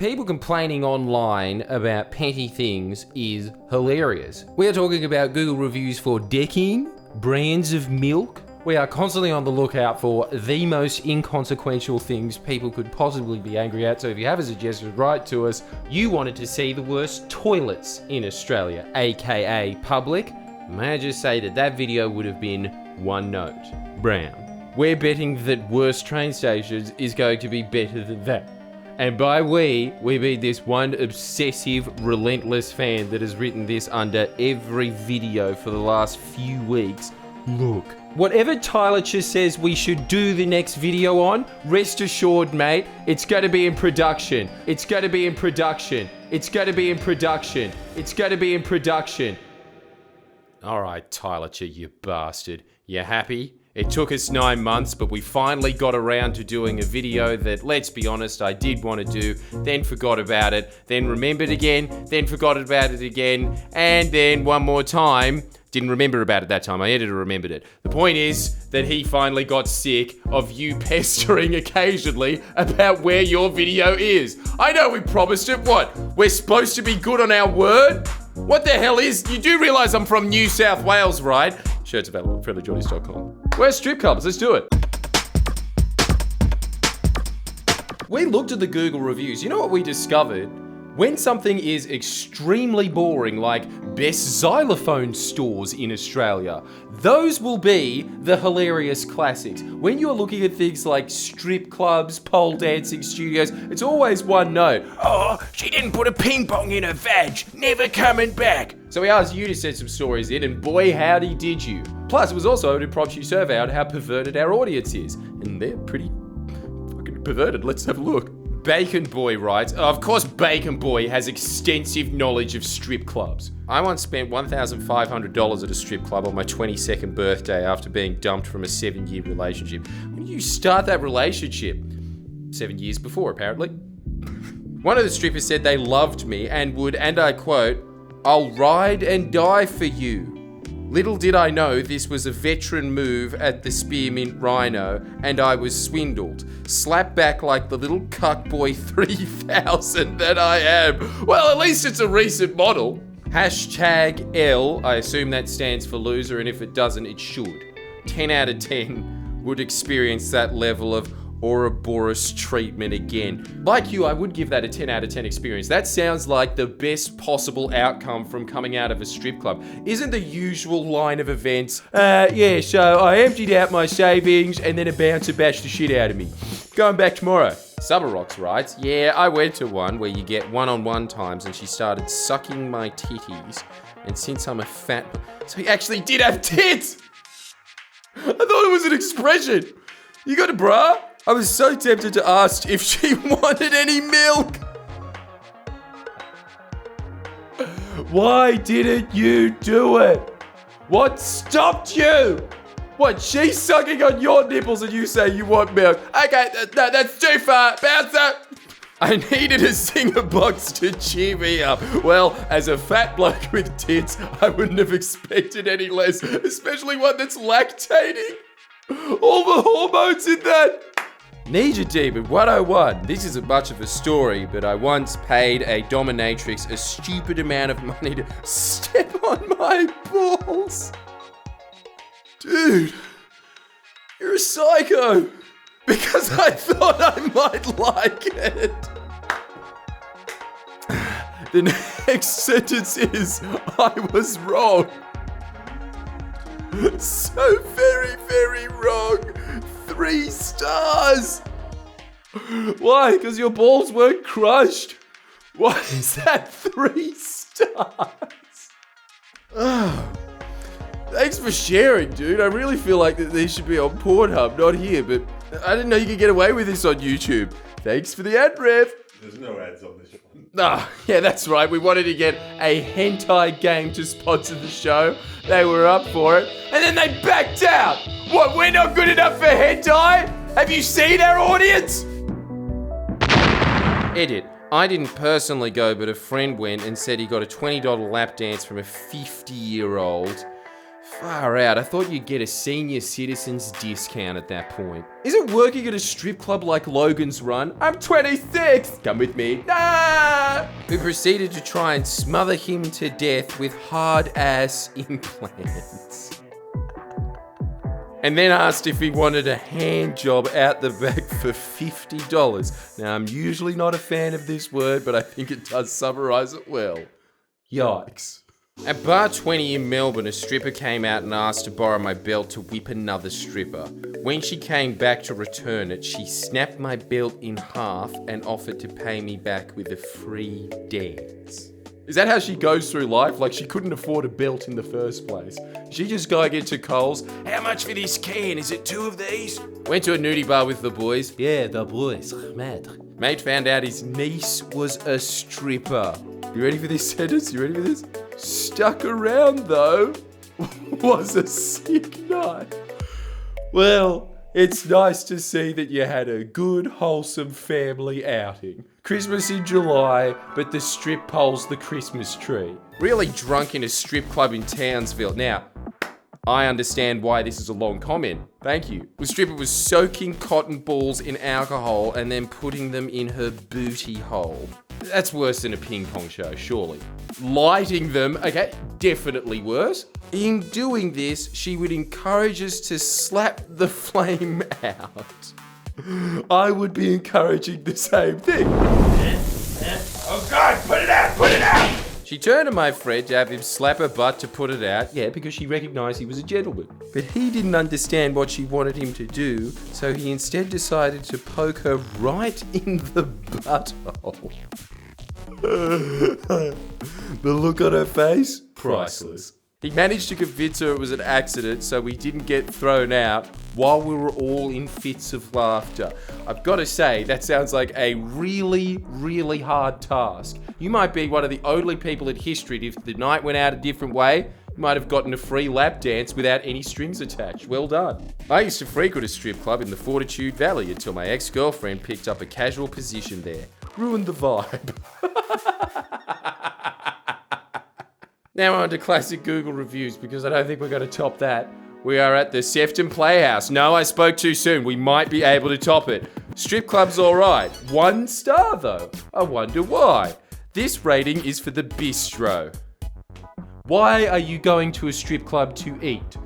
People complaining online about petty things is hilarious. We are talking about Google reviews for decking, brands of milk. We are constantly on the lookout for the most inconsequential things people could possibly be angry at. So if you have a suggestion, write to us. You wanted to see the worst toilets in Australia, aka public. May I just say that video would have been one note, brown. We're betting that worst train stations is going to be better than that. And by we mean this one obsessive, relentless fan that has written this under every video for the last few weeks. Look, whatever Tyler just says we should do the next video on, rest assured, mate, it's going to be in production. It's going to be in production. It's going to be in production. It's going to be in production. All right, Tyler, you bastard. You happy? It took us 9 months, but we finally got around to doing a video that, let's be honest, I did want to do, then forgot about it, then remembered again, then forgot about it again, and then one more time, didn't remember about it that time, my editor remembered it. The point is that he finally got sick of you pestering occasionally about where your video is. I know we promised it, what? We're supposed to be good on our word? What the hell is, you do realise I'm from New South Wales, right? Shirts available at friendlyjohnnies.com. Where's strip clubs? Let's do it. We looked at the Google reviews. You know what we discovered? When something is extremely boring, like best xylophone stores in Australia, those will be the hilarious classics. When you're looking at things like strip clubs, pole dancing studios, it's always one note. Oh, she didn't put a ping pong in her vag. Never coming back. So we asked you to send some stories in, and boy howdy did you. Plus, it was also an impromptu survey on how perverted our audience is. And they're pretty fucking perverted. Let's have a look. Bacon Boy writes, of course Bacon Boy has extensive knowledge of strip clubs. I once spent $1,500 at a strip club on my 22nd birthday after being dumped from a 7-year relationship. When did you start that relationship? 7 years before, apparently. One of the strippers said they loved me and would, and I quote, "I'll ride and die for you." Little did I know this was a veteran move at the Spearmint Rhino, and I was swindled. Slapped back like the little cuckboy 3000 that I am. Well, at least it's a recent model. Hashtag L, I assume that stands for loser, and if it doesn't, it should. 10 out of 10 would experience that level of Ouroboros treatment again. Like you, I would give that a 10 out of 10 experience. That sounds like the best possible outcome from coming out of a strip club. Isn't the usual line of events, yeah, so I emptied out my savings and then a bouncer bashed the shit out of me. Going back tomorrow. Subarox writes, yeah, I went to one where you get one-on-one times and she started sucking my titties. And since I'm a fat... So he actually did have tits! I thought it was an expression. You got a bra? I was so tempted to ask if she wanted any milk. Why didn't you do it? What stopped you? What, she's sucking on your nipples and you say you want milk? Okay, that's too far. Bouncer. I needed a singer box to cheer me up. Well, as a fat bloke with tits, I wouldn't have expected any less, especially one that's lactating. All the hormones in that. Ninja Demon 101. This isn't much of a story, but I once paid a dominatrix a stupid amount of money to step on my balls. Dude, you're a psycho. Because I thought I might like it. The next sentence is, I was wrong. So very, very wrong. 3 stars. Why? Because your balls weren't crushed. Why is that 3 stars? Oh, thanks for sharing, dude. I really feel like that these should be on Pornhub, not here, but I didn't know you could get away with this on YouTube. Thanks for the ad rev. There's no ads on this one. Yeah, that's right. We wanted to get a hentai gang to sponsor the show. They were up for it. And then they backed out. What, we're not good enough for hentai? Have you seen our audience? Edit. I didn't personally go, but a friend went and said he got a $20 lap dance from a 50-year-old. Far out, I thought you'd get a senior citizen's discount at that point. Is it working at a strip club like Logan's Run? I'm 26! Come with me. Nah! We proceeded to try and smother him to death with hard-ass implants. And then asked if he wanted a hand job out the back for $50. Now, I'm usually not a fan of this word, but I think it does summarize it well. Yikes. At Bar 20 in Melbourne, a stripper came out and asked to borrow my belt to whip another stripper. When she came back to return it, she snapped my belt in half and offered to pay me back with a free dance. Is that how she goes through life? Like, she couldn't afford a belt in the first place. She just going into Coles. How much for this can? Is it 2 of these? Went to a nudie bar with the boys. Yeah, the boys. Mate found out his niece was a stripper. You ready for this sentence? You ready for this? Stuck around, though, was a sick night. Well, it's nice to see that you had a good, wholesome family outing. Christmas in July, but the strip pole's the Christmas tree. Really drunk in a strip club in Townsville. Now, I understand why this is a long comment. Thank you. The stripper was soaking cotton balls in alcohol and then putting them in her booty hole. That's worse than a ping pong show, surely. Lighting them, okay, definitely worse. In doing this, she would encourage us to slap the flame out. I would be encouraging the same thing. Oh God, put it out, put it out! She turned to my friend to have him slap her butt to put it out. Yeah, because she recognised he was a gentleman. But he didn't understand what she wanted him to do, so he instead decided to poke her right in the butthole. The look on her face? Priceless. He managed to convince her it was an accident so we didn't get thrown out while we were all in fits of laughter. I've got to say, that sounds like a really, really hard task. You might be one of the only people in history that if the night went out a different way, you might have gotten a free lap dance without any strings attached. Well done. I used to frequent a strip club in the Fortitude Valley until my ex-girlfriend picked up a casual position there. Ruined the vibe. Now on to classic Google reviews because I don't think we're going to top that. We are at the Sefton Playhouse. No, I spoke too soon. We might be able to top it. Strip club's alright. 1 star though. I wonder why. This rating is for the bistro. Why are you going to a strip club to eat?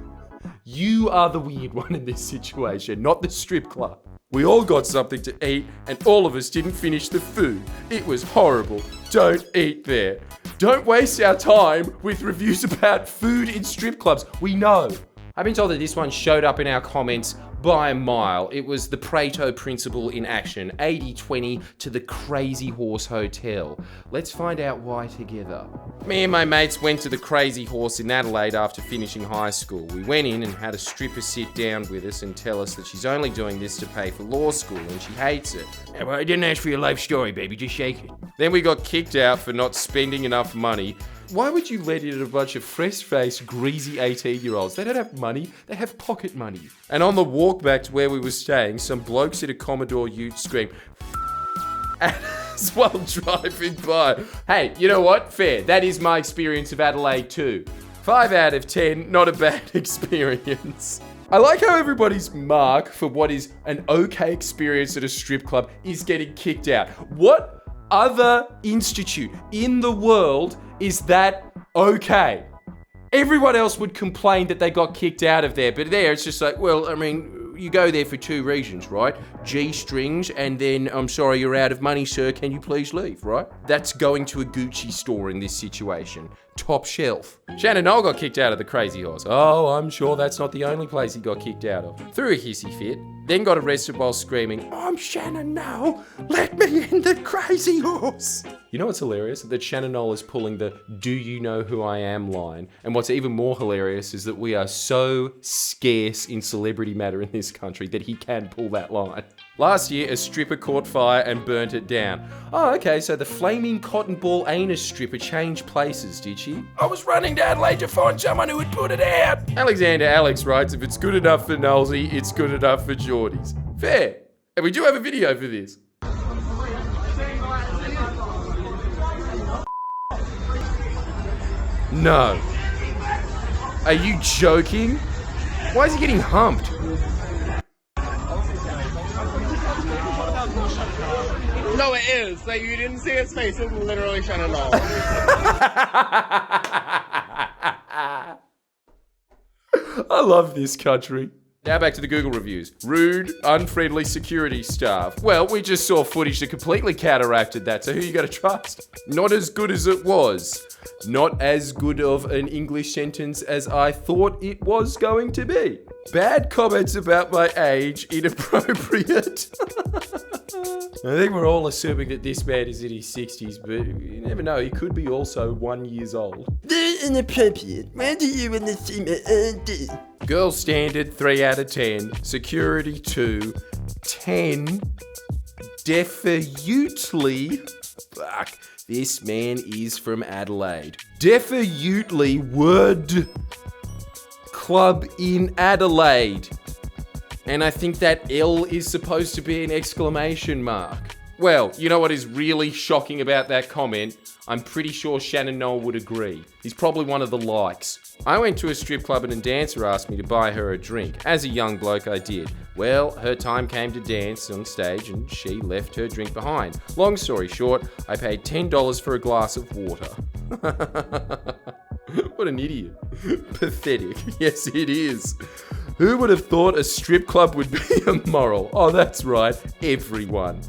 You are the weird one in this situation, not the strip club. We all got something to eat and all of us didn't finish the food. It was horrible. Don't eat there. Don't waste our time with reviews about food in strip clubs. We know. I've been told that this one showed up in our comments by a mile. It was the Pareto principle in action. 80-20 to the Crazy Horse Hotel. Let's find out why together. Me and my mates went to the Crazy Horse in Adelaide after finishing high school. We went in and had a stripper sit down with us and tell us that she's only doing this to pay for law school and she hates it. Yeah, well, I didn't ask for your life story, baby. Just shake it. Then we got kicked out for not spending enough money. Why would you let in a bunch of fresh-faced, greasy 18-year-olds? They don't have money, they have pocket money. And on the walk back to where we were staying, some blokes in a Commodore Ute screamed at us while driving by. Hey, you know what? Fair. That is my experience of Adelaide too. 5 out of 10, not a bad experience. I like how everybody's mark for what is an okay experience at a strip club is getting kicked out. What other institute in the world is that okay? Everyone else would complain that they got kicked out of there, but there it's just like, well, I mean, you go there for 2 reasons, right? G-strings, and then, I'm sorry, you're out of money, sir, can you please leave, right? That's going to a Gucci store in this situation. Top shelf. Shannon Noel got kicked out of the Crazy Horse. Oh, I'm sure that's not the only place he got kicked out of. Threw a hissy fit, then got arrested while screaming, I'm Shannon Noel, let me in the Crazy Horse. You know what's hilarious? That Shannon Noel is pulling the do you know who I am line. And what's even more hilarious is that we are so scarce in celebrity matter in this country that he can pull that line. Last year, a stripper caught fire and burnt it down. Oh, okay, so the flaming cotton ball anus stripper changed places, did she? I was running to Adelaide to find someone who would put it out. Alexander Alex writes, if it's good enough for Nolsey, it's good enough for Geordies. Fair. And we do have a video for this. No. Are you joking? Why is he getting humped? No, it is. Like, you didn't see his face. It was literally shining off. I love this country. Now back to the Google reviews. Rude, unfriendly security staff. Well, we just saw footage that completely counteracted that, so who you gonna trust? Not as good as it was. Not as good of an English sentence as I thought it was going to be. Bad comments about my age, inappropriate. I think we're all assuming that this man is in his 60s, but you never know, he could be also 1 year old. They're inappropriate. Why do you want to see my ID? Girl standard 3 out of 10. Security 2. 10. Definitely. Fuck. This man is from Adelaide. Definitely word club in Adelaide. And I think that L is supposed to be an exclamation mark. Well, you know what is really shocking about that comment? I'm pretty sure Shannon Noel would agree. He's probably one of the likes. I went to a strip club and a dancer asked me to buy her a drink. As a young bloke, I did. Well, her time came to dance on stage and she left her drink behind. Long story short, I paid $10 for a glass of water. What an idiot. Pathetic. Yes, it is. Who would have thought a strip club would be immoral? Oh, that's right, everyone.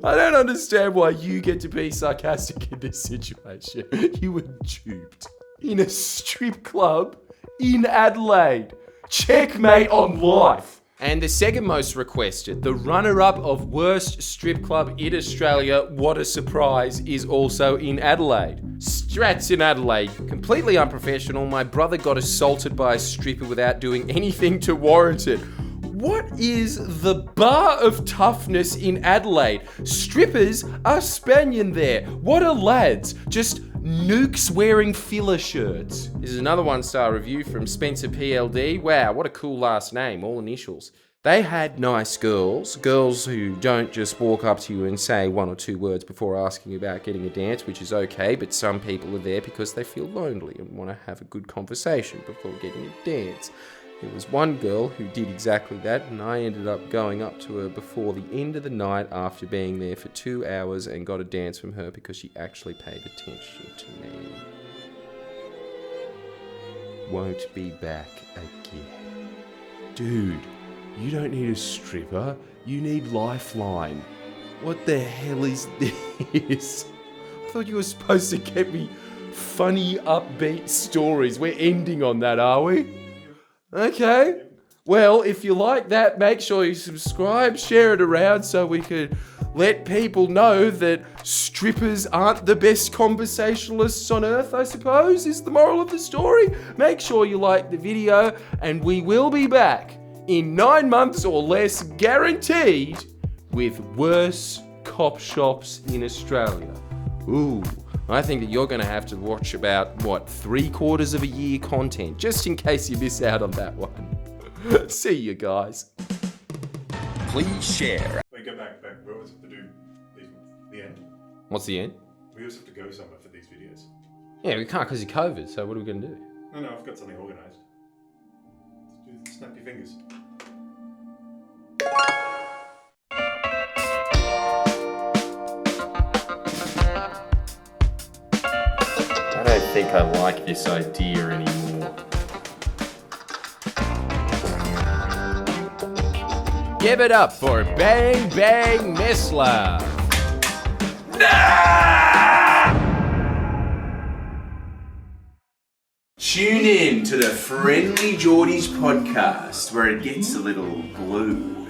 I don't understand why you get to be sarcastic in this situation. You were duped. In a strip club in Adelaide. Checkmate on life. And the second most requested, the runner-up of worst strip club in Australia, what a surprise, is also in Adelaide. Strats in Adelaide, completely unprofessional. My brother got assaulted by a stripper without doing anything to warrant it. What is the bar of toughness in Adelaide? Strippers are Spanian there. What are lads? Just nukes wearing filler shirts. This is another 1-star review from Spencer PLD. Wow, what a cool last name, all initials. They had nice girls who don't just walk up to you and say 1 or 2 words before asking about getting a dance, which is okay, but some people are there because they feel lonely and want to have a good conversation before getting a dance. There was one girl who did exactly that, and I ended up going up to her before the end of the night after being there for 2 hours and got a dance from her because she actually paid attention to me. Won't be back again. Dude, you don't need a stripper, you need Lifeline. What the hell is this? I thought you were supposed to get me funny, upbeat stories. We're ending on that, are we? Okay. Well, if you like that, make sure you subscribe, share it around so we could let people know that strippers aren't the best conversationalists on earth, I suppose, is the moral of the story. Make sure you like the video, and we will be back in 9 months or less, guaranteed, with worse cop shops in Australia. Ooh. I think that you're going to have to watch about, 3/4 of a year content, just in case you miss out on that one. See you guys. Please share. Wait, go back. We always have to do the end. What's the end? We always have to go somewhere for these videos. Yeah, we can't because of COVID, so what are we going to do? No, I've got something organised. Let's do snap your fingers. I don't think I like this idea anymore. Give it up for Bang Bang Missler. Tune in to the Friendly Geordies podcast where it gets a little blue.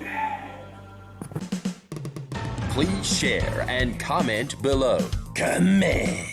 Please share and comment below. Comment.